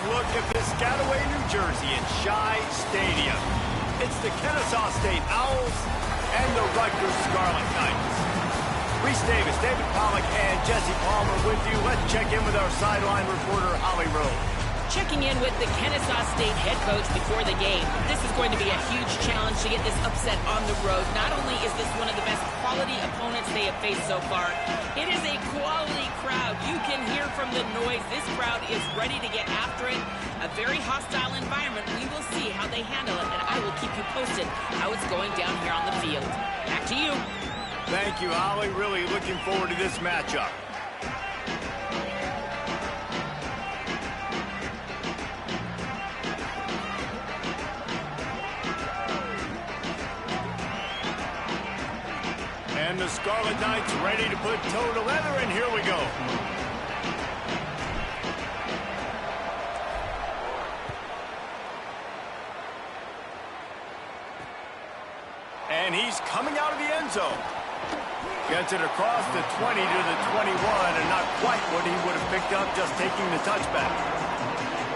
look at Piscataway, New Jersey in Shai Stadium. It's the Kennesaw State Owls and the Rutgers Scarlet Knights. Reese Davis, David Pollack, and Jesse Palmer with you. Let's check in with our sideline reporter, Holly Rowe. Checking in with the Kennesaw State head coach before the game. This is going to be a huge challenge to get this upset on the road. Not only is this one of the best quality opponents they have faced so far, it is a quality crowd. You can hear from the noise. This crowd is ready to get after it. A very hostile environment. We will see how they handle it, and I will keep you posted how it's going down here on the field. Back to you. Thank you, Holly. Really looking forward to this matchup. And the Scarlet Knights ready to put toe to leather, and here we go. And he's coming out of the end zone. Gets it across the 20 to the 21, and not quite what he would have picked up just taking the touchback.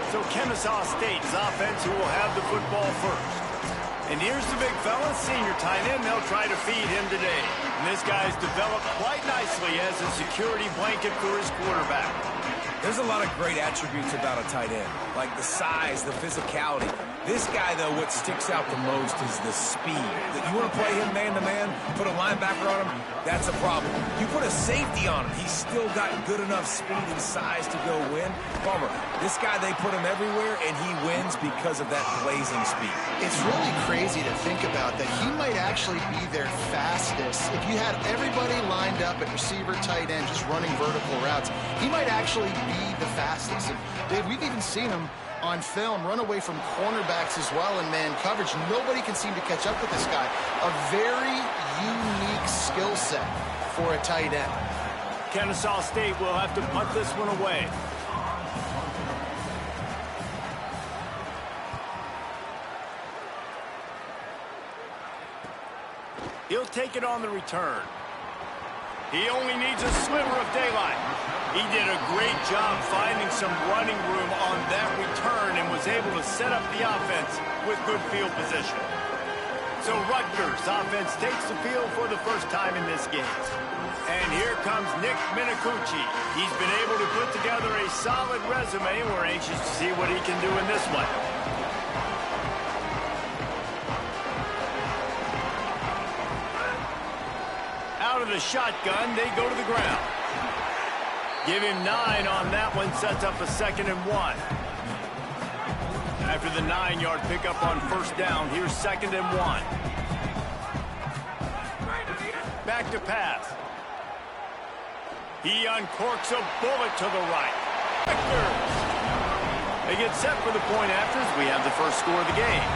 So Kennesaw State's offense who will have the football first. And here's the big fella, senior tight end. They'll try to feed him today. And this guy's developed quite nicely as a security blanket for his quarterback. There's a lot of great attributes about a tight end, like the size, the physicality. This guy, though, what sticks out the most is the speed. You want to play him man-to-man, put a linebacker on him, that's a problem. You put a safety on him, he's still got good enough speed and size to go win. Palmer, this guy, they put him everywhere, and he wins because of that blazing speed. It's really crazy to think about that he might actually be their fastest. If you had everybody lined up at receiver, tight end, just running vertical routes, he might actually be the fastest. And Dave, we've even seen him on film run away from cornerbacks as well in man coverage. Nobody can seem to catch up with this guy. A very unique skill set for a tight end. Kennesaw State will have to punt this one away. He'll take it on the return. He only needs a sliver of daylight. He did a great job finding some running room on that return and was able to set up the offense with good field position. So Rutgers offense takes the field for the first time in this game. And here comes Nick Minicucci. He's been able to put together a solid resume. We're anxious to see what he can do in this one. Out of the shotgun, they go to the ground. Give him 9 on that one, sets up a 2nd and 1. After the 9-yard pickup on first down, here's 2nd and 1. Back to pass. He uncorks a bullet to the right. They get set for the point afters. We have the first score of the game.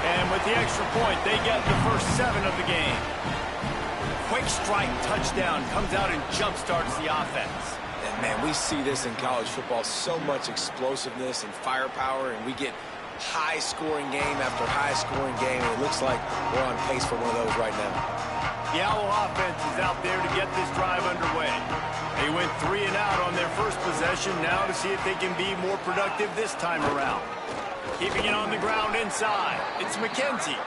And with the extra point, they get the first 7 of the game. Quick strike touchdown comes out and jump-starts the offense. And man, we see this in college football, so much explosiveness and firepower, and we get high-scoring game after high-scoring game, and it looks like we're on pace for one of those right now. The Owl offense is out there to get this drive underway. They went 3 and out on their first possession, now to see if they can be more productive this time around. Keeping it on the ground inside, it's McKenzie.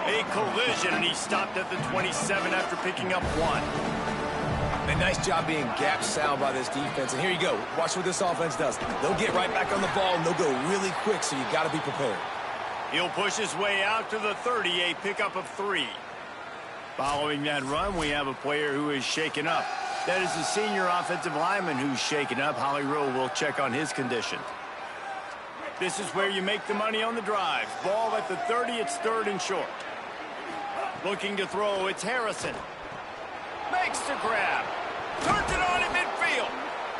A collision, and he stopped at the 27 after picking up 1. A nice job being gap sound by this defense. And here you go. Watch what this offense does. They'll get right back on the ball, and they'll go really quick, so you got to be prepared. He'll push his way out to the 30, a pickup of 3. Following that run, we have a player who is shaken up. That is the senior offensive lineman who's shaken up. Holly Rowe will check on his condition. This is where you make the money on the drives. Ball at the 30, it's 3rd and short. Looking to throw, it's Harrison. Makes the grab. Turns it on in midfield.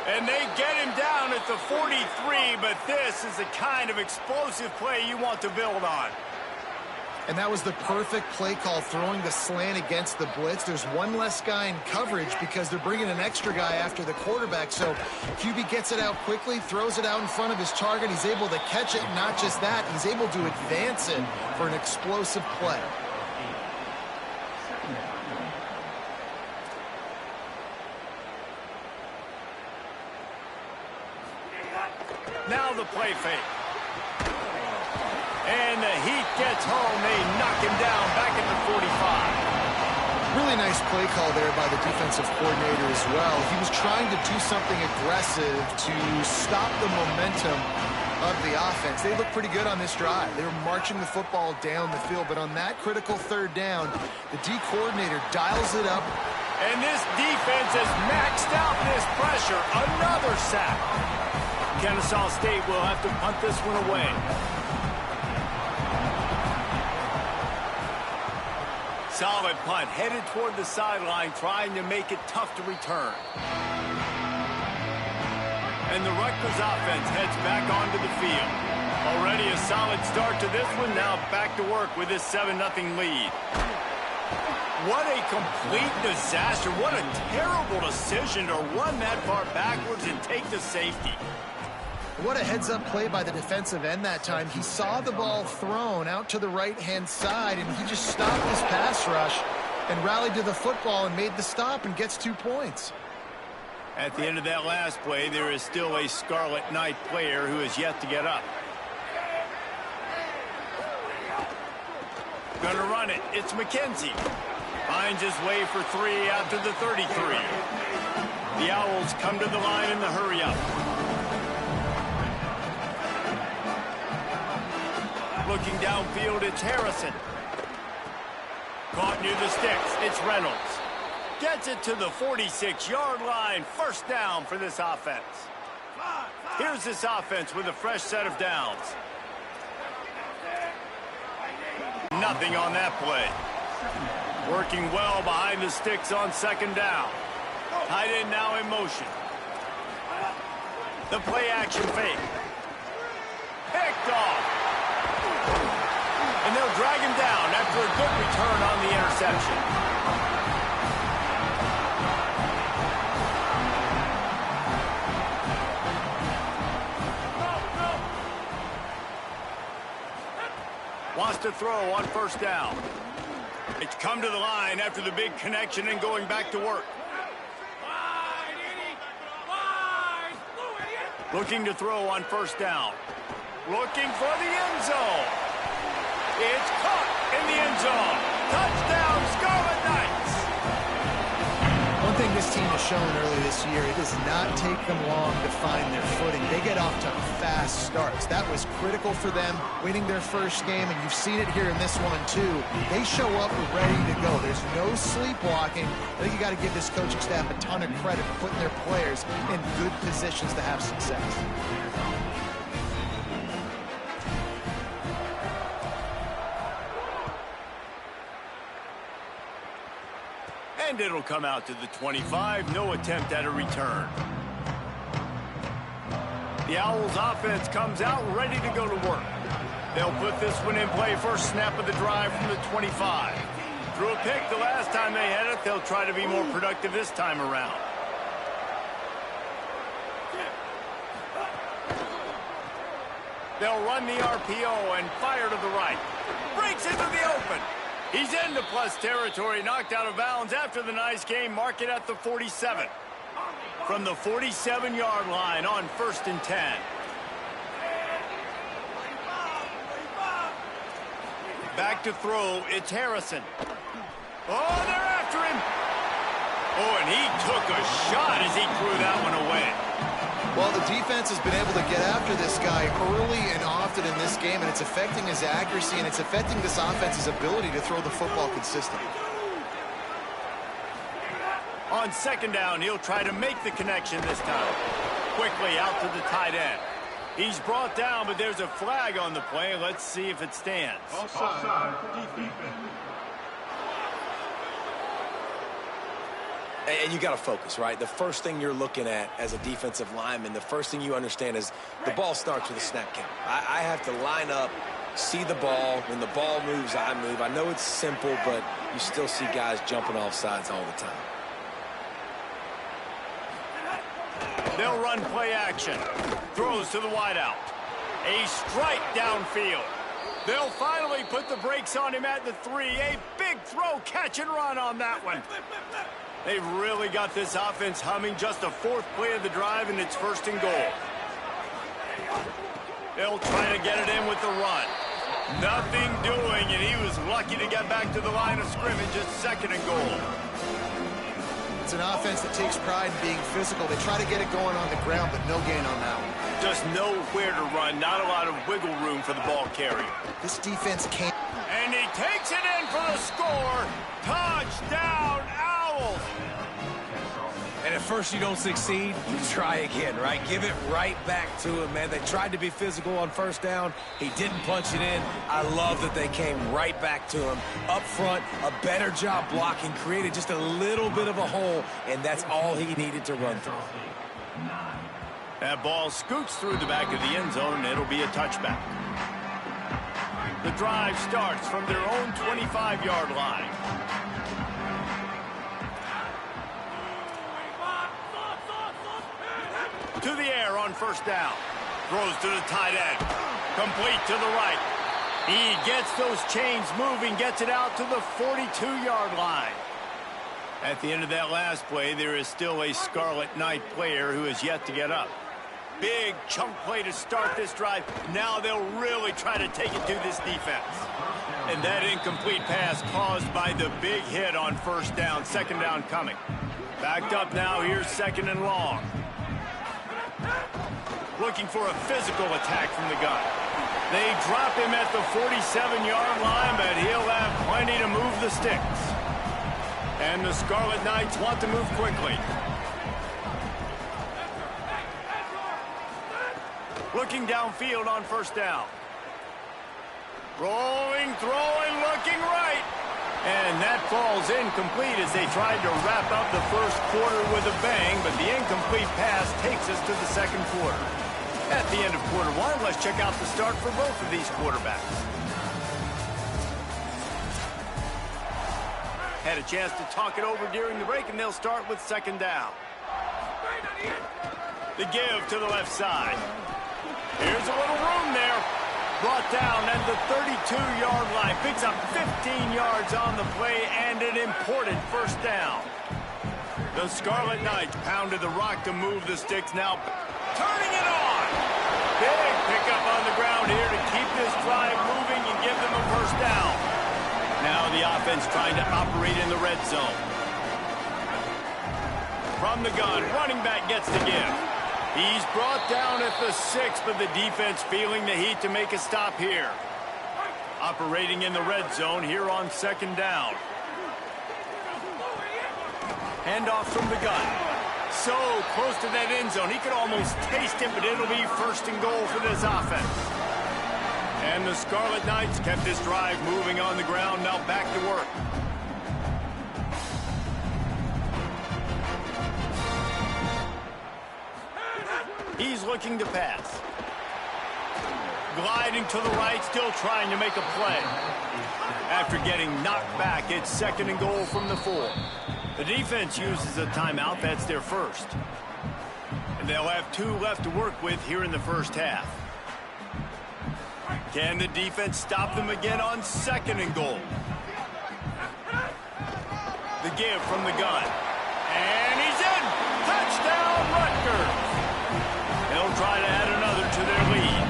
And they get him down at the 43, but this is the kind of explosive play you want to build on. And that was the perfect play call, throwing the slant against the blitz. There's one less guy in coverage because they're bringing an extra guy after the quarterback. So QB gets it out quickly, throws it out in front of his target. He's able to catch it. Not just that, he's able to advance it for an explosive play. Now the play fake. And the heat gets home. They knock him down back at the 45. Really nice play call there by the defensive coordinator as well. He was trying to do something aggressive to stop the momentum of the offense. They looked pretty good on this drive. They were marching the football down the field, but on that critical third down, the D coordinator dials it up. And this defense has maxed out this pressure. Another sack. Kennesaw State will have to punt this one away. Solid punt, headed toward the sideline, trying to make it tough to return. And the Rutgers offense heads back onto the field. Already a solid start to this one, now back to work with this 7-0 lead. What a complete disaster. What a terrible decision to run that far backwards and take the safety. What a heads-up play by the defensive end that time. He saw the ball thrown out to the right-hand side, and he just stopped his pass rush and rallied to the football and made the stop and gets 2 points. At the end of that last play, there is still a Scarlet Knight player who is yet to get up. Gonna run it. It's McKenzie. Finds his way for 3 out to the 33. The Owls come to the line in the hurry-up. Looking downfield, it's Harrison. Caught near the sticks. It's Reynolds. Gets it to the 46-yard line. First down for this offense. Here's this offense with a fresh set of downs. Nothing on that play. Working well behind the sticks on second down. Tight end now in motion. The play action fake. Picked off. And they'll drag him down after a good return on the interception. Wants to throw on first down. It's come to the line after the big connection and going back to work. Looking to throw on first down. Looking for the end zone. It's caught in the end zone. Touchdown, Scarlet Knights. One thing this team has shown early this year, it does not take them long to find their footing. They get off to fast starts. That was critical for them, winning their first game, and you've seen it here in this one, too. They show up ready to go. There's no sleepwalking. I think you got to give this coaching staff a ton of credit for putting their players in good positions to have success. And it'll come out to the 25. No attempt at a return. The Owls offense comes out ready to go to work. They'll put this one in play first snap of the drive from the 25. Threw a pick the last time they had it. They'll try to be more productive this time around. They'll run the RPO and fire to the right. Breaks into the open. He's into plus territory, knocked out of bounds after the nice game. Mark it at the 47. From the 47-yard line on 1st and 10. Back to throw, it's Harrison. Oh, they're after him. Oh, and he took a shot as he threw that one away. Well, the defense has been able to get after this guy early and often in this game, and it's affecting his accuracy, and it's affecting this offense's ability to throw the football consistently. On second down, he'll try to make the connection this time. Quickly out to the tight end. He's brought down, but there's a flag on the play. Let's see if it stands. Offside. Defense. And you got to focus, right? The first thing you're looking at as a defensive lineman, the first thing you understand is the ball starts with a snap count. I have to line up, see the ball. When the ball moves, I move. I know it's simple, but you still see guys jumping off sides all the time. They'll run play action. Throws to the wideout. A strike downfield. They'll finally put the brakes on him at the 3. A big throw, catch and run on that one. They've really got this offense humming. Just a 4th play of the drive, and it's 1st and goal. They'll try to get it in with the run. Nothing doing, and he was lucky to get back to the line of scrimmage at 2nd and goal. It's an offense that takes pride in being physical. They try to get it going on the ground, but no gain on that one. Just nowhere to run, not a lot of wiggle room for the ball carrier. This defense can't. And he takes it in for the score. Touchdown, Owls. And at first you don't succeed, you try again, right? Give it right back to him, man. They tried to be physical on 1st down. He didn't punch it in. I love that they came right back to him. Up front, a better job blocking, created just a little bit of a hole, and that's all he needed to run through. That ball scoots through the back of the end zone, and it'll be a touchback. The drive starts from their own 25-yard line. To the air on 1st down. Throws to the tight end. Complete to the right. He gets those chains moving, gets it out to the 42-yard line. At the end of that last play, there is still a Scarlet Knight player who is yet to get up. Big chunk play to start this drive. Now they'll really try to take it to this defense. And that incomplete pass caused by the big hit on 1st down. 2nd down coming. Backed up now. Here's 2nd and long. Looking for a physical attack from the gun. They drop him at the 47-yard line, but he'll have plenty to move the sticks. And the Scarlet Knights want to move quickly. Looking downfield on 1st down. Rolling, throwing, looking right. And that falls incomplete as they tried to wrap up the 1st quarter with a bang, but the incomplete pass takes us to the 2nd quarter. At the end of quarter 1, let's check out the start for both of these quarterbacks. Had a chance to talk it over during the break, and they'll start with 2nd down. The give to the left side. Here's a little room there. Brought down at the 32-yard line. Picks up 15 yards on the play and an important 1st down. The Scarlet Knights pounded the rock to move the sticks. Now turning it on. Big pickup on the ground here to keep this drive moving and give them a 1st down. Now the offense trying to operate in the red zone. From the gun, running back gets the give. He's brought down at the 6, but the defense feeling the heat to make a stop here. Operating in the red zone here on 2nd down. Handoff from the gun. So close to that end zone. He could almost taste it, but it'll be 1st and goal for this offense. And the Scarlet Knights kept this drive moving on the ground. Now back to work. He's looking to pass. Gliding to the right, still trying to make a play. After getting knocked back, it's 2nd and goal from the 4. The defense uses a timeout. That's their 1st. And they'll have 2 left to work with here in the 1st half. Can the defense stop them again on 2nd and goal? The give from the gun. And he's in! Touchdown, Rutgers! They'll try to add another to their lead.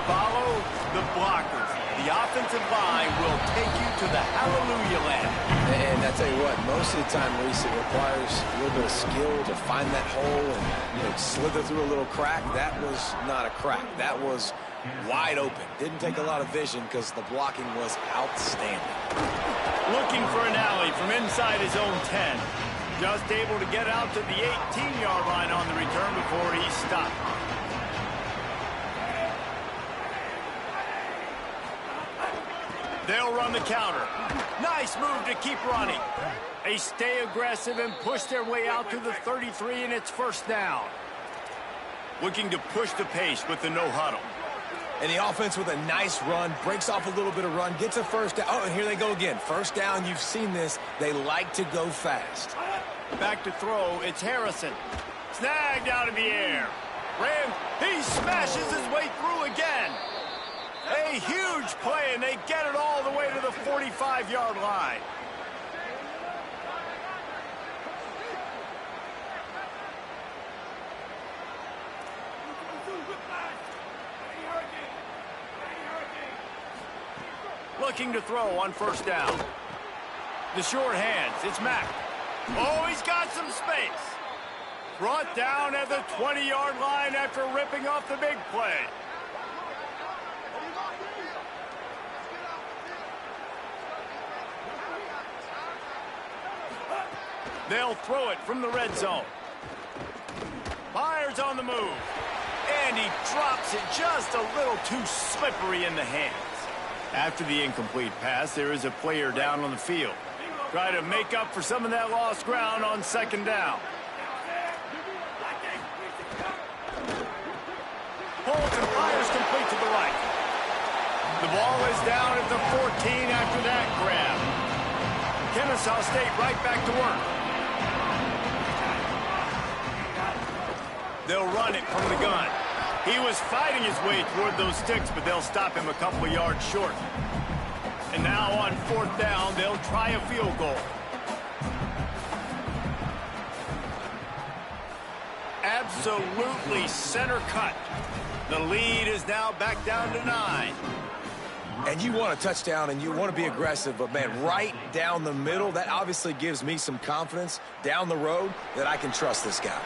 Follow the blockers. The offensive line will take you to the hallelujah land. And I tell you what, most of the time, Reese, it requires a little bit of skill to find that hole and slither through a little crack. That was not a crack. That was wide open. Didn't take a lot of vision because the blocking was outstanding. Looking for an alley from inside his own 10. Just able to get out to the 18-yard line on the return before he stopped. They'll run the counter. Nice move to keep running. They stay aggressive and push their way out to the 33, and it's 1st down. Looking to push the pace with the no huddle. And the offense with a nice run, breaks off a little bit of run, gets a 1st down. Oh, and here they go again. 1st down, you've seen this. They like to go fast. Back to throw, it's Harrison. Snagged out of the air. Ram, he smashes his way through again. A huge play, and they get it all the way to the 45-yard line. looking to throw on first down. The short hands, it's Mack. Oh, he's got some space. Brought down at the 20-yard line after ripping off the big play. They'll throw it from the red zone. Myers on the move. And he drops it just a little too slippery in the hands. After the incomplete pass, there is a player down on the field. Try to make up for some of that lost ground on second down. Holds and fires complete to the right. The ball is down at the 14 after that grab. Kennesaw State right back to work. They'll run it from the gun. He was fighting his way toward those sticks, but they'll stop him a couple of yards short. And now on fourth down, they'll try a field goal. Absolutely center cut. The lead is now back down to 9. And you want a touchdown and you want to be aggressive, but man, right down the middle, that obviously gives me some confidence down the road that I can trust this guy.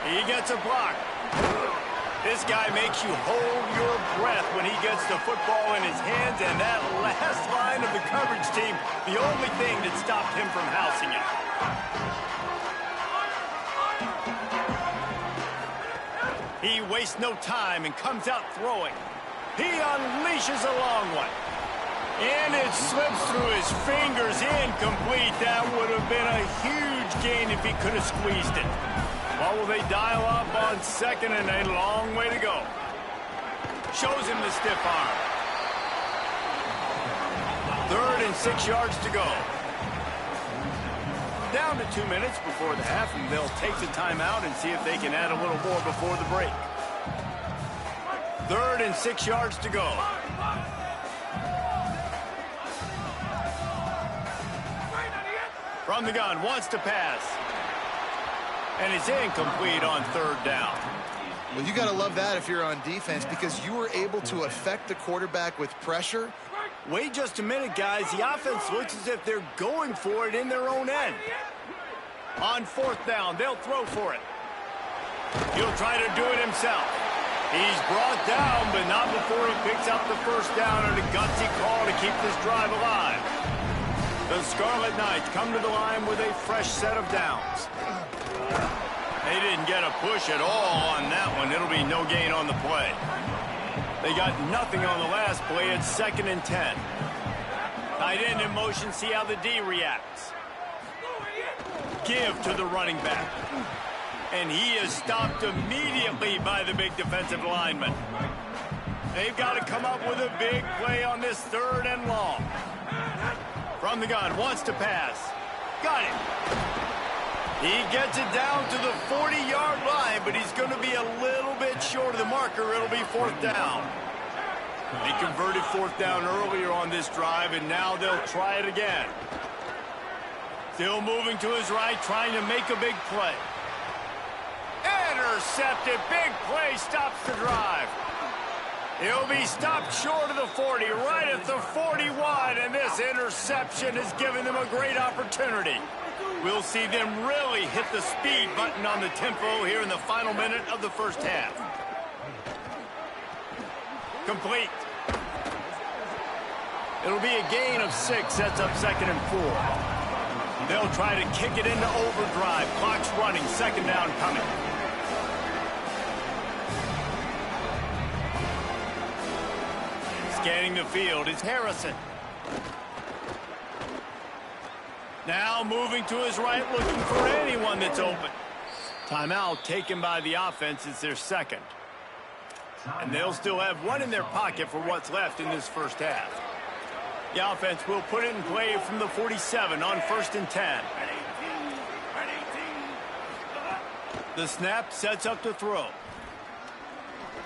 He gets a block. This guy makes you hold your breath when he gets the football in his hands, and that last line of the coverage team, the only thing that stopped him from housing it. He wastes no time and comes out throwing. He unleashes a long one. And it slips through his fingers, incomplete. That would have been a huge gain if he could have squeezed it. Well, will they dial up on second and a long way to go? Shows him the stiff arm. 3rd and 6 yards to go. Down to 2 minutes before the half, and they'll take the timeout and see if they can add a little more before the break. 3rd and 6 yards to go. From the gun, wants to pass. And it's incomplete on 3rd down. Well, you got to love that if you're on defense, because you were able to affect the quarterback with pressure. Wait just a minute, guys. The offense looks as if they're going for it in their own end. On 4th down, they'll throw for it. He'll try to do it himself. He's brought down, but not before he picks up the first down and a gutsy call to keep this drive alive. The Scarlet Knights come to the line with a fresh set of downs. They didn't get a push at all on that one. It'll be no gain on the play. They got nothing on the last play. It's 2nd and 10. Tight end in motion. See how the D reacts. Give to the running back. And he is stopped immediately by the big defensive lineman. They've got to come up with a big play on this 3rd and long. From the gun, wants to pass. Got it. He gets it down to the 40-yard line, but he's going to be a little bit short of the marker. It'll be 4th down. They converted 4th down earlier on this drive, and now they'll try it again. Still moving to his right, trying to make a big play. Intercepted. Big play stops the drive. He'll be stopped short of the 40, right at the 41, and this interception has given them a great opportunity. We'll see them really hit the speed button on the tempo here in the final minute of the first half. Complete. It'll be a gain of 6, sets up 2nd and 4. They'll try to kick it into overdrive. Clock's running, 2nd down coming. Scanning the field is Harrison. Now moving to his right, looking for anyone that's open. Timeout taken by the offense. It's their 2nd. And they'll still have one in their pocket for what's left in this first half. The offense will put it in play from the 47 on 1st and 10. The snap sets up to throw.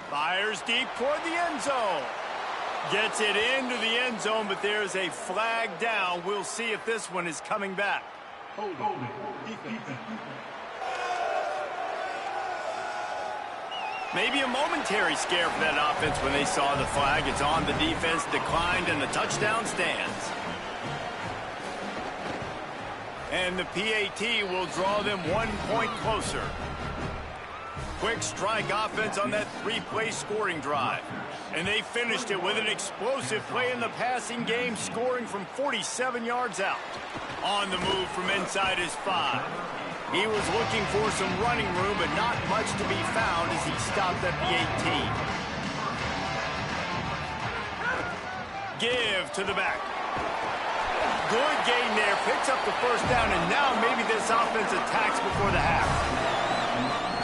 Fires deep toward the end zone. Gets it into the end zone, but there's a flag down. We'll see if this one is coming back. Maybe a momentary scare for that offense when they saw the flag. It's on, the defense declined, and the touchdown stands. And the PAT will draw them 1 point closer. Quick strike offense on that 3-play scoring drive. And they finished it with an explosive play in the passing game, scoring from 47 yards out. On the move from inside his 5. He was looking for some running room, but not much to be found as he stopped at the 18. Give to the back. Good gain there, picks up the first down, and now maybe this offense attacks before the half.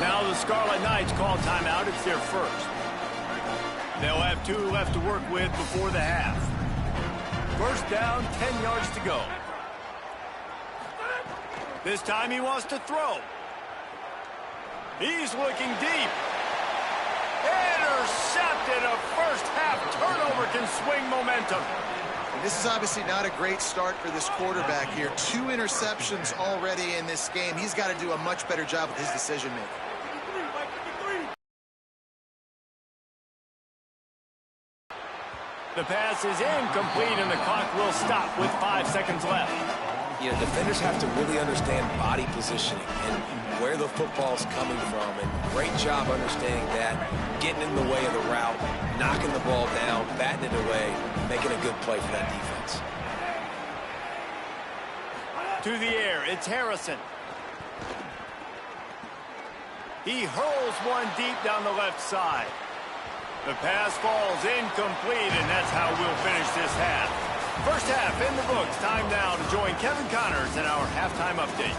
Now the Scarlet Knights call timeout. It's their first. They'll have 2 left to work with before the half. First down, 10 yards to go. This time he wants to throw. He's looking deep. Intercepted. A first half turnover can swing momentum. This is obviously not a great start for this quarterback here. 2 interceptions already in this game. He's got to do a much better job with his decision-making. The pass is incomplete, and the clock will stop with 5 seconds left. You know, defenders have to really understand body positioning and where the football's coming from. And great job understanding that, getting in the way of the route, knocking the ball down, batting it away, making a good play for that defense. To the air, it's Harrison. He hurls one deep down the left side. The pass falls incomplete, and that's how we'll finish this half. First half in the books. Time now to join Kevin Connors in our halftime update.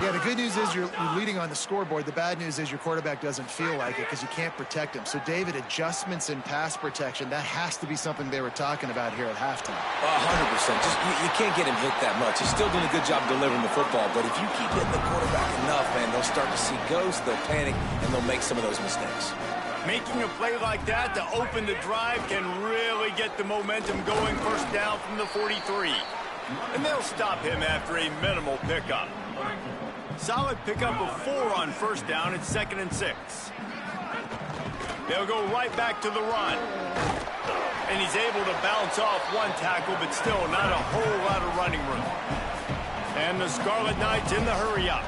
Yeah, the good news is you're leading on the scoreboard. The bad news is your quarterback doesn't feel like it because you can't protect him. So, David, adjustments in pass protection, that has to be something they were talking about here at halftime. 100%. Just you can't get him hit that much. He's still doing a good job delivering the football. But if you keep hitting the quarterback enough, man, they'll start to see ghosts, they'll panic, and they'll make some of those mistakes. Making a play like that to open the drive can really get the momentum going. First down from the 43. And they'll stop him after a minimal pickup. Solid pickup of 4 on first down. It's 2nd and 6. They'll go right back to the run. And he's able to bounce off one tackle, but still not a whole lot of running room. And the Scarlet Knights in the hurry-up.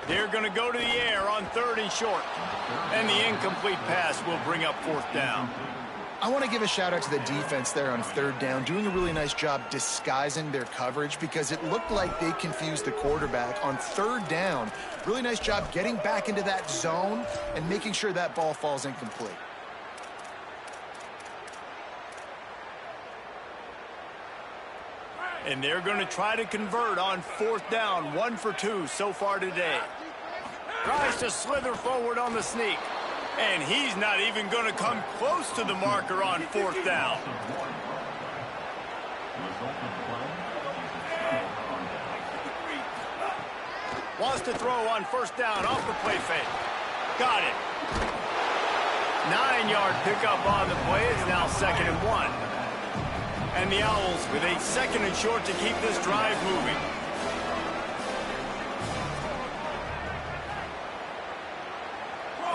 They're going to go to the air on 3rd and short. And the incomplete pass will bring up 4th down. I want to give a shout-out to the defense there on 3rd down, doing a really nice job disguising their coverage because it looked like they confused the quarterback on 3rd down. Really nice job getting back into that zone and making sure that ball falls incomplete. And they're going to try to convert on 4th down, 1 for 2 so far today. Tries to slither forward on the sneak. And he's not even going to come close to the marker on 4th down. Wants to throw on 1st down off the play fake. Got it. 9-yard pickup on the play. It's now 2nd and 1. And the Owls with a 2nd and short to keep this drive moving.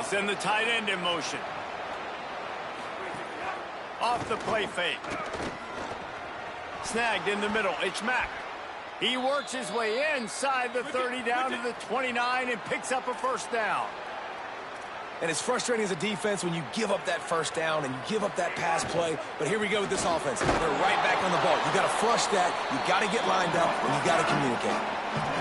Send the tight end in motion. Off the play fake. Snagged in the middle. It's Mack. He works his way inside the 30 down to the 29 and picks up a 1st down. And it's frustrating as a defense when you give up that 1st down and you give up that pass play. But here we go with this offense. They're right back on the ball. You got to flush that. You got to get lined up, and you got to communicate.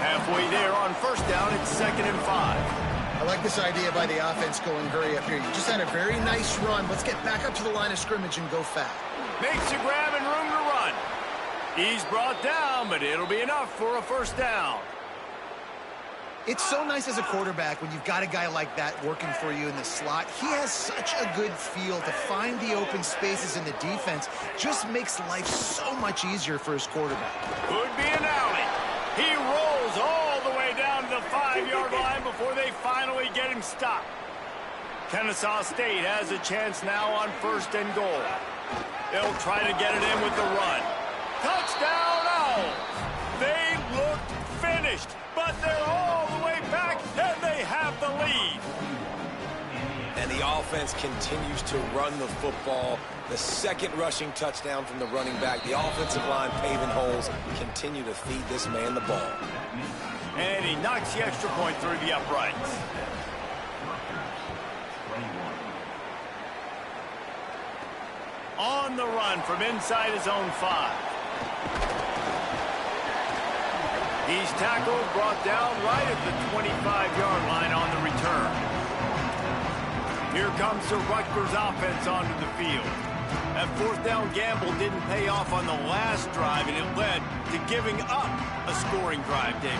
Halfway there on 1st down, it's 2nd and 5. I like this idea by the offense going hurry up here. You just had a very nice run. Let's get back up to the line of scrimmage and go fast. Makes a grab and room to run. He's brought down, but it'll be enough for a 1st down. It's so nice as a quarterback when you've got a guy like that working for you in the slot. He has such a good feel to find the open spaces in the defense. Just makes life so much easier for his quarterback. Could be an alley. He rolls all the way down to the 5-yard line before they finally get him stopped. Kennesaw State has a chance now on 1st and goal. They'll try to get it in with the run. Touchdown Owls! They looked finished, but they're all the way back, and they have the lead. And the offense continues to run the football. The second rushing touchdown from the running back. The offensive line paving holes. Continue to feed this man the ball. And he knocks the extra point through the uprights. On the run from inside his own 5. He's tackled, brought down right at the 25-yard line on the return. Here comes the Rutgers offense onto the field. That 4th down gamble didn't pay off on the last drive, and it led to giving up a scoring drive, David.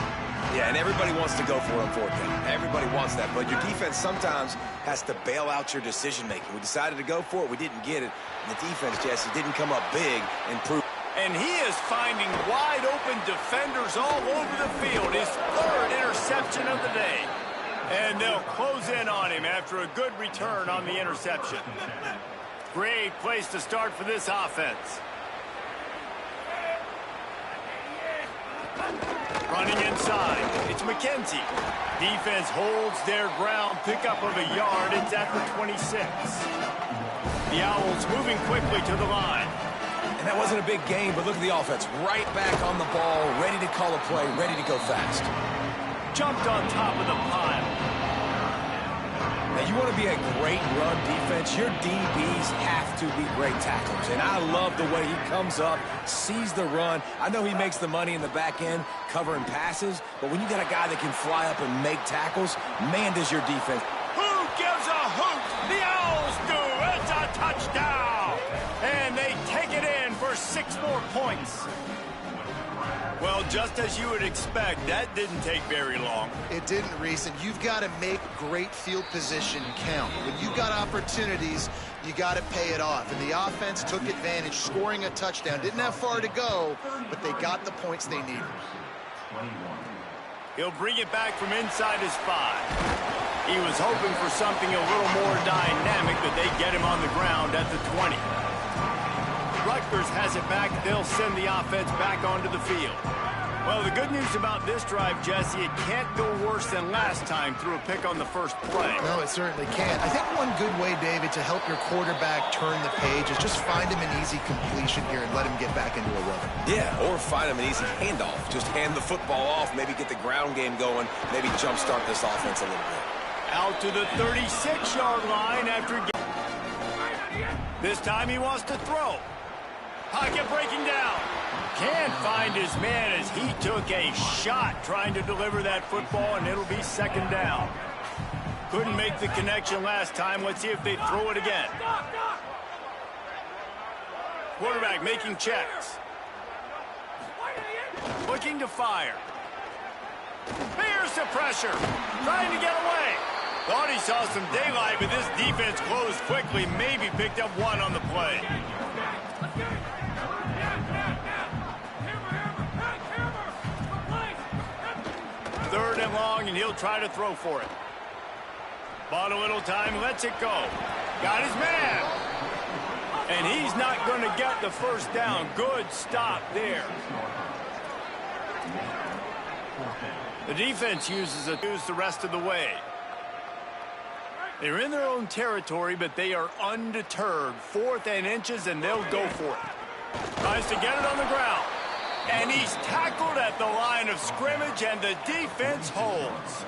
Yeah, and everybody wants to go for it on 4th down. Everybody wants that, but your defense sometimes has to bail out your decision-making. We decided to go for it. We didn't get it. And the defense, Jesse, didn't come up big and prove. And he is finding wide-open defenders all over the field. His 3rd interception of the day. And they'll close in on him after a good return on the interception. Great place to start for this offense. Running inside, it's McKenzie. Defense holds their ground, pickup of a yard. It's at the 26. The Owls moving quickly to the line. And that wasn't a big game, but look at the offense. Right back on the ball, ready to call a play, ready to go fast. Jumped on top of the pile. Now, you want to be a great run defense, your DBs have to be great tacklers. And I love the way he comes up, sees the run. I know he makes the money in the back end covering passes, but when you got a guy that can fly up and make tackles, man, does your defense. Who gives a hoot? The Owls do. It's a touchdown. And they take it in for 6 more points. Well, just as you would expect, that didn't take very long. It didn't, Reese, and you've got to make great field position count. When you've got opportunities, you got to pay it off. And the offense took advantage, scoring a touchdown. Didn't have far to go, but they got the points they needed. He'll bring it back from inside his 5. He was hoping for something a little more dynamic, but they get him on the ground at the 20. Rutgers has it back. They'll send the offense back onto the field. Well, the good news about this drive, Jesse, it can't go worse than last time through a pick on the first play. No, it certainly can't. I think one good way, David, to help your quarterback turn the page is just find him an easy completion here and let him get back into a rhythm. Yeah, or find him an easy handoff. Just hand the football off, maybe get the ground game going, maybe jumpstart this offense a little bit. Out to the 36-yard line after this time he wants to throw. Pocket breaking down. Can't find his man as he took a shot trying to deliver that football, and it'll be 2nd down. Couldn't make the connection last time. Let's see if they throw it again. Quarterback making checks. Looking to fire. Here's the pressure. Trying to get away. Thought he saw some daylight, but this defense closed quickly. Maybe picked up 1 on the play. 3rd and long, and he'll try to throw for it. Bought a little time, lets it go. Got his man. And he's not going to get the 1st down. Good stop there. The defense uses the rest of the way. They're in their own territory, but they are undeterred. 4th and inches, and they'll go for it. Tries to get it on the ground. And he's tackled at the line of scrimmage, and the defense holds.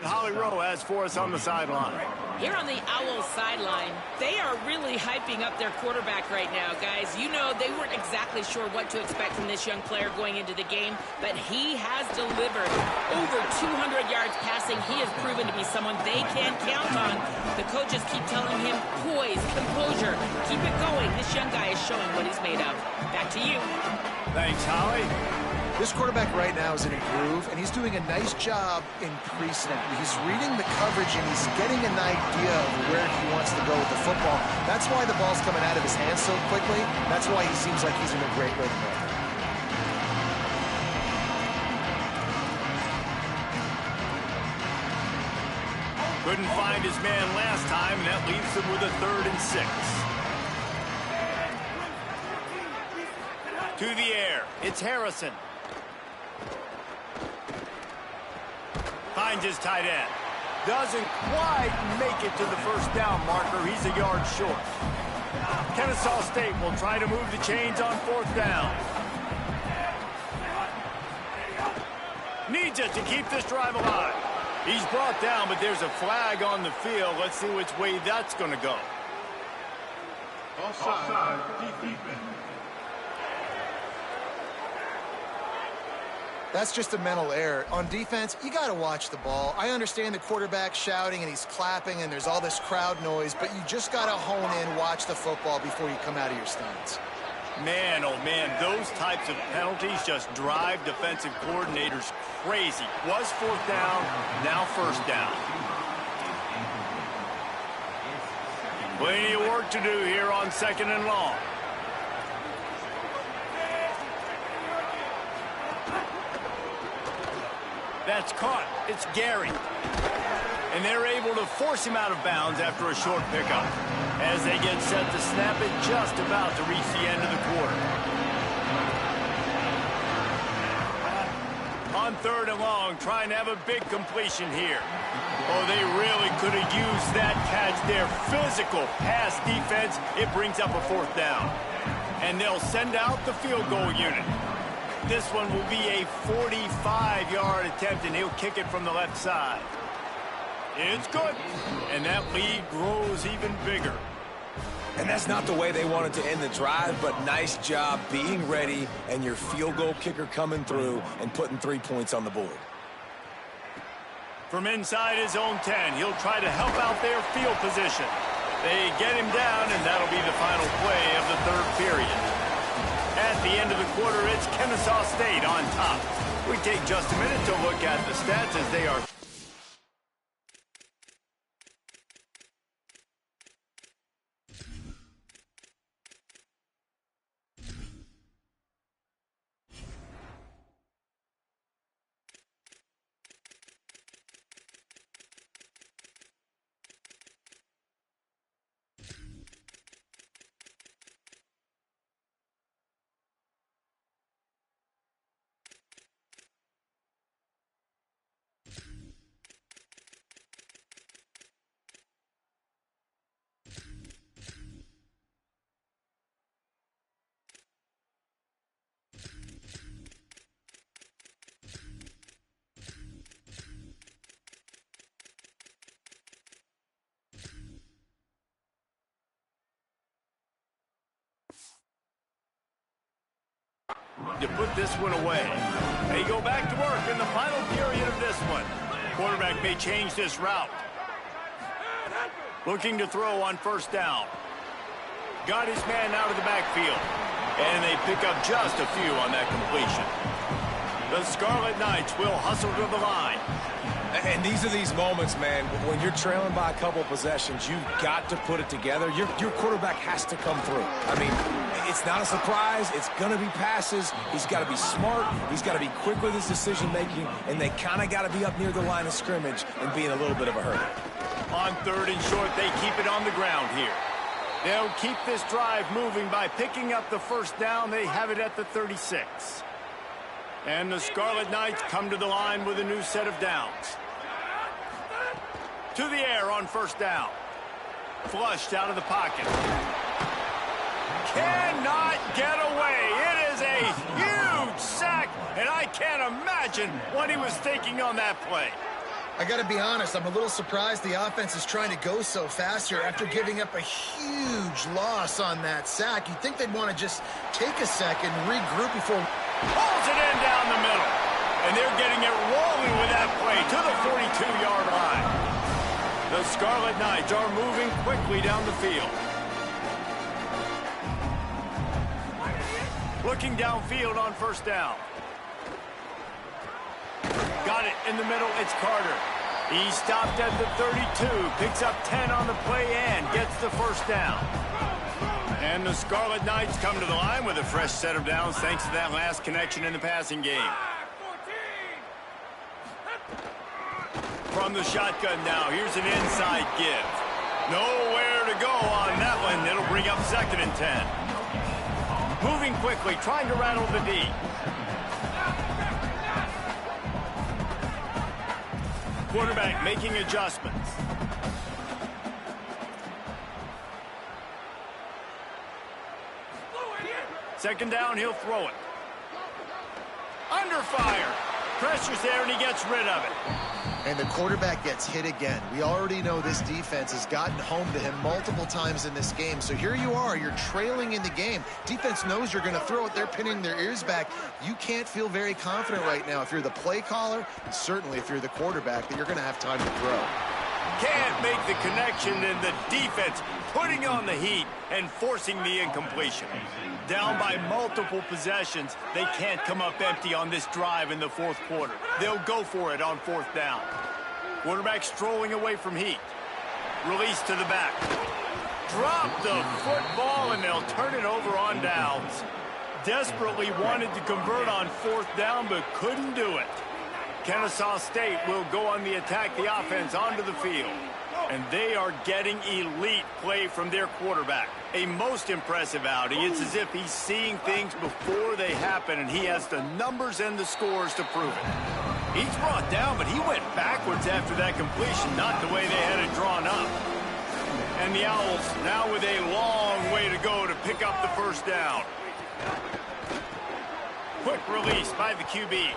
Holly Rowe has for us on the sideline. Here on the Owls sideline, they are really hyping up their quarterback right now, guys. You know, they weren't exactly sure what to expect from this young player going into the game, but he has delivered over 200 yards passing. He has proven to be someone they can count on. The coaches keep telling him, poise, composure, keep it going. This young guy is showing what he's made of. Back to you. Thanks, Holly. This quarterback right now is in a groove, and he's doing a nice job in pre-snap. He's reading the coverage, and he's getting an idea of where he wants to go with the football. That's why the ball's coming out of his hands so quickly. That's why he seems like he's in a great rhythm right now. Couldn't find his man last time, and that leaves him with a 3rd and 6. To the air, it's Harrison. Finds his tight end. Doesn't quite make it to the first down marker. He's a yard short. Kennesaw State will try to move the chains on 4th down. Needs it to keep this drive alive. He's brought down, but there's a flag on the field. Let's see which way that's going to go. Offside, defense. That's just a mental error. On defense, you got to watch the ball. I understand the quarterback shouting and he's clapping and there's all this crowd noise, but you just got to hone in, watch the football before you come out of your stance. Man, oh man, those types of penalties just drive defensive coordinators crazy. Was 4th down, now 1st down. Plenty of work to do here on 2nd and long. That's caught. It's Gary. And they're able to force him out of bounds after a short pickup. As they get set to snap it, just about to reach the end of the quarter. On 3rd and long, trying to have a big completion here. Oh, they really could have used that catch there. Physical pass defense. It brings up a 4th down. And they'll send out the field goal unit. This one will be a 45-yard attempt, and he'll kick it from the left side. It's good, and that lead grows even bigger. And that's not the way they wanted to end the drive, but nice job being ready and your field goal kicker coming through and putting 3 points on the board. From inside his own 10, he'll try to help out their field position. They get him down, and that'll be the final play of the 3rd period. At the end of the quarter, it's Kennesaw State on top. We take just a minute to look at the stats as they are. To put this one away. They go back to work in the final period of this one. Quarterback may change this route. Looking to throw on 1st down. Got his man out of the backfield. And they pick up just a few on that completion. The Scarlet Knights will hustle to the line. And these are these moments, man, when you're trailing by a couple possessions, you've got to put it together. Your quarterback has to come through. I mean, it's not a surprise. It's going to be passes. He's got to be smart. He's got to be quick with his decision-making, and they kind of got to be up near the line of scrimmage and be in a little bit of a hurry. On 3rd and short, they keep it on the ground here. They'll keep this drive moving by picking up the 1st down. They have it at the 36. And the Scarlet Knights come to the line with a new set of downs. To the air on 1st down. Flushed out of the pocket. Cannot get away. It is a huge sack, and I can't imagine what he was thinking on that play. I got to be honest, I'm a little surprised the offense is trying to go so fast here after giving up a huge loss on that sack. You'd think they'd want to just take a second, regroup before... Pulls it in down the middle. And they're getting it rolling with that play to the 42-yard line. The Scarlet Knights are moving quickly down the field. Looking downfield on 1st down. Got it in the middle. It's Carter. He stopped at the 32, picks up 10 on the play and gets the first down. And the Scarlet Knights come to the line with a fresh set of downs thanks to that last connection in the passing game. From the shotgun now, here's an inside give. Nowhere to go on that one. It'll bring up 2nd and 10. Moving quickly, trying to rattle the D. Quarterback making adjustments. Second down, he'll throw it. Under fire. Pressure's there, and he gets rid of it. And the quarterback gets hit again. We already know this defense has gotten home to him multiple times in this game. So here you are, you're trailing in the game. Defense knows you're going to throw it. They're pinning their ears back. You can't feel very confident right now if you're the play caller, and certainly if you're the quarterback, that you're going to have time to throw. Can't make the connection, and the defense putting on the heat and forcing the incompletion. Down by multiple possessions, they can't come up empty on this drive in the 4th quarter. They'll go for it on 4th down. Quarterback strolling away from heat. Release to the back. Drop the football, and they'll turn it over on downs. Desperately wanted to convert on 4th down, but couldn't do it. Kennesaw State will go on the attack, the offense onto the field. And they are getting elite play from their quarterback. A most impressive outing. It's as if he's seeing things before they happen, and he has the numbers and the scores to prove it. He's brought down, but he went backwards after that completion, not the way they had it drawn up. And the Owls now with a long way to go to pick up the first down. Quick release by the QB.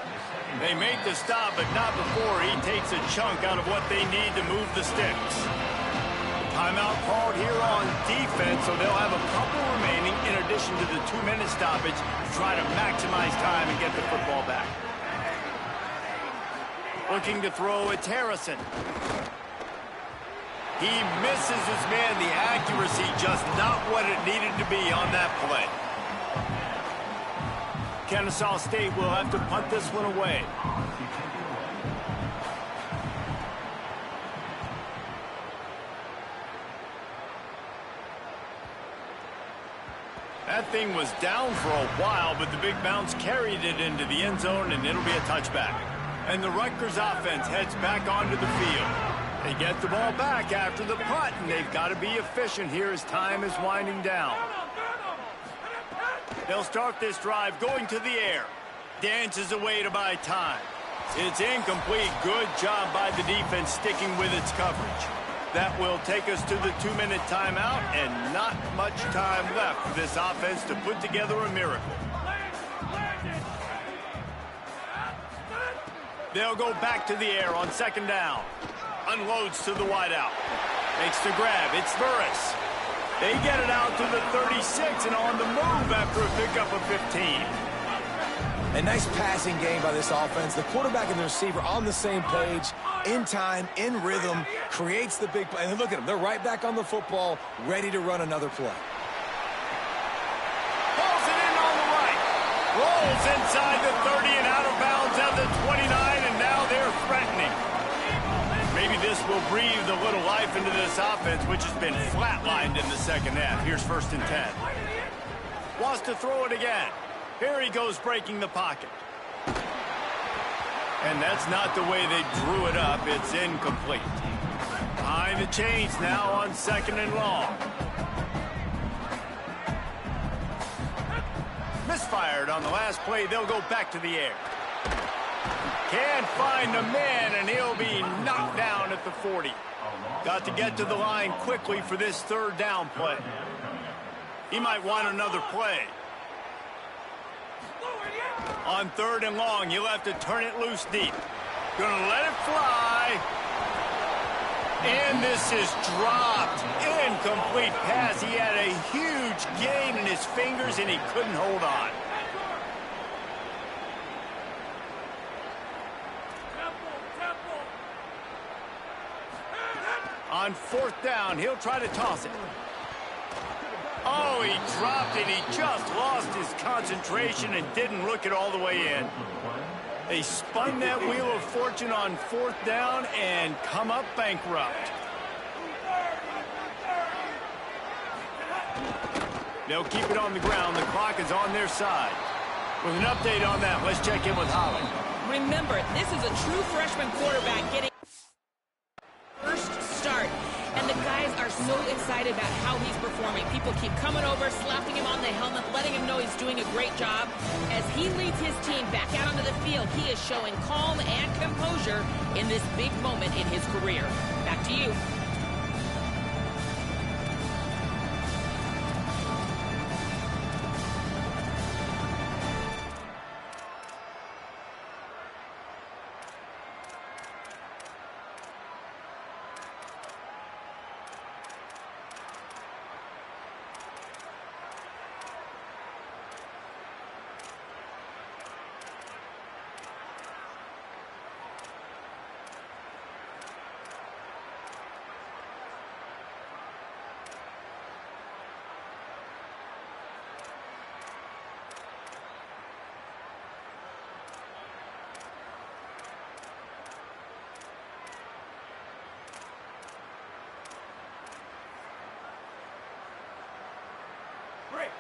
They make the stop, but not before he takes a chunk out of what they need to move the sticks. Timeout called here on defense, so they'll have a couple remaining in addition to the 2-minute stoppage to try to maximize time and get the football back. Looking to throw, it's Harrison. He misses his man. The accuracy just not what it needed to be on that play. Kennesaw State will have to punt this one away. That thing was down for a while, but the big bounce carried it into the end zone, and it'll be a touchback. And the Rutgers offense heads back onto the field. They get the ball back after the punt, and they've got to be efficient here as time is winding down. They'll start this drive going to the air. Dances away to buy time. It's incomplete. Good job by the defense sticking with its coverage. That will take us to the 2-minute timeout, and not much time left for this offense to put together a miracle. They'll go back to the air on 2nd down. Unloads to the wideout. Makes the grab. It's Burris. They get it out to the 36 and on the move after a pickup of 15. A nice passing game by this offense. The quarterback and the receiver on the same page, in time, in rhythm, creates the big play. And look at them. They're right back on the football, ready to run another play. Pulls it in on the right. Rolls inside the 30 and out of bounds at the 29, and now they're threatening. Maybe this will breathe a little life into this offense, which has been flatlined in the 2nd half. Here's 1st and 10. Wants to throw it again. Here he goes breaking the pocket. And that's not the way they drew it up. It's incomplete. Behind the chains now on 2nd and long. Misfired on the last play. They'll go back to the air. Can't find the man, and he'll be knocked down at the 40. Got to get to the line quickly for this 3rd down play. He might want another play. On 3rd and long, he'll have to turn it loose deep. Gonna let it fly. And this is dropped. Incomplete pass. He had a huge gain in his fingers, and he couldn't hold on. On 4th down, he'll try to toss it. Oh, he dropped it. He just lost his concentration and didn't look it all the way in. They spun that wheel of fortune on 4th down and come up bankrupt. They'll keep it on the ground. The clock is on their side. With an update on that, let's check in with Holly. Remember, this is a true freshman quarterback getting first start. And the guys are so excited about how he's performing. People keep coming over, slapping him on the helmet, letting him know he's doing a great job. As he leads his team back out onto the field, he is showing calm and composure in this big moment in his career. Back to you.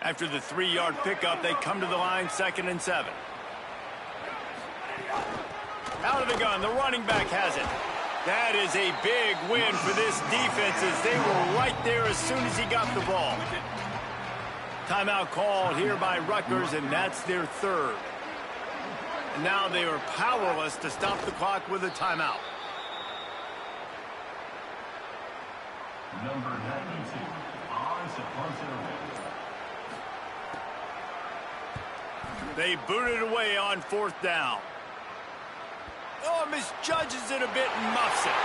After the 3-yard pickup, they come to the line, 2nd and 7. Out of the gun, the running back has it. That is a big win for this defense as they were right there as soon as he got the ball. Timeout called here by Rutgers, and that's their 3rd. And now they are powerless to stop the clock with a timeout. Number 92, on Saponto. They boot it away on 4th down. Oh, misjudges it a bit and muffs it.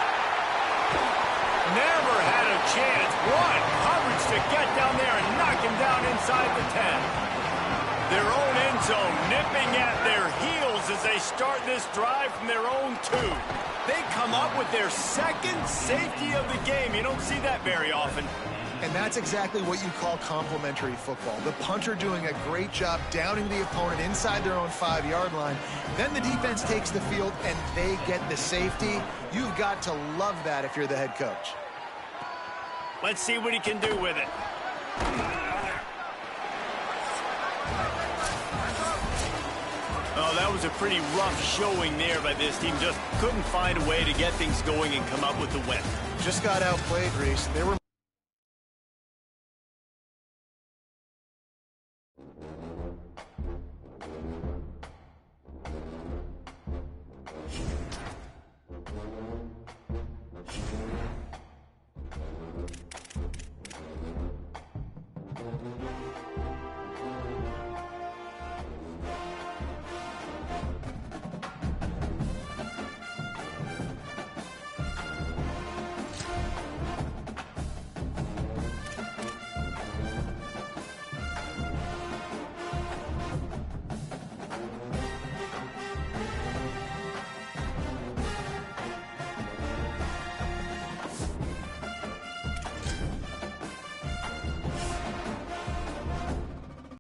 Never had a chance. What coverage to get down there and knock him down inside the 10. Their own end zone nipping at their heels as they start this drive from their own 2. They come up with their 2nd safety of the game. You don't see that very often. And that's exactly what you call complementary football. The punter doing a great job downing the opponent inside their own 5-yard line. Then the defense takes the field and they get the safety. You've got to love that if you're the head coach. Let's see what he can do with it. Oh, that was a pretty rough showing there by this team. Just couldn't find a way to get things going and come up with the win. Just got outplayed, Reese. They were